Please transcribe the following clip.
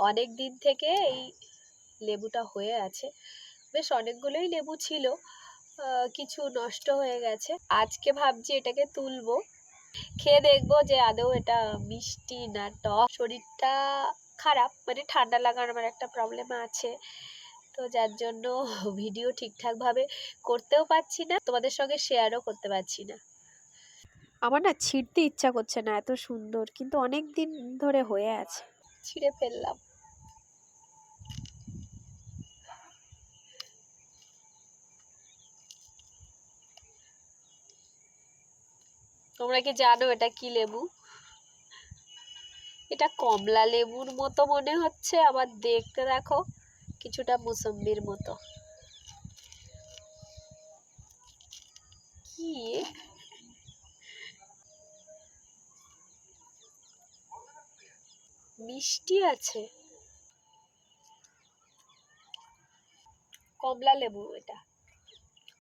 অনেক দিন থেকে এই লেবুটা হয়ে আছে, বেশ অনেকগুলোই লেবু ছিল, কিছু নষ্ট হয়ে গেছে। আজকে ভাবছি এটাকে তুলবো, খেয়ে দেখবো যে আদৌ এটা মিষ্টি না টক। শরীরটা খারাপ, মানে ঠান্ডা লাগার আমার একটা প্রবলেম আছে, তো যার জন্য ভিডিও ঠিকঠাকভাবে করতেও পারছি না, তোমাদের সঙ্গে শেয়ারও করতে পারছি না। আমার না ছিঁড়তে ইচ্ছা করছে না, এত সুন্দর, কিন্তু অনেক দিন ধরে হয়ে আছে, ছিঁড়ে ফেললাম। তোমরা কি জানো এটা কি লেবু? এটা কমলা লেবুর মতো মনে হচ্ছে, আবার দেখতে দেখো কিছুটা মুসম্বির মতো। কি মিষ্টি আছে, কমলা লেবু এটা।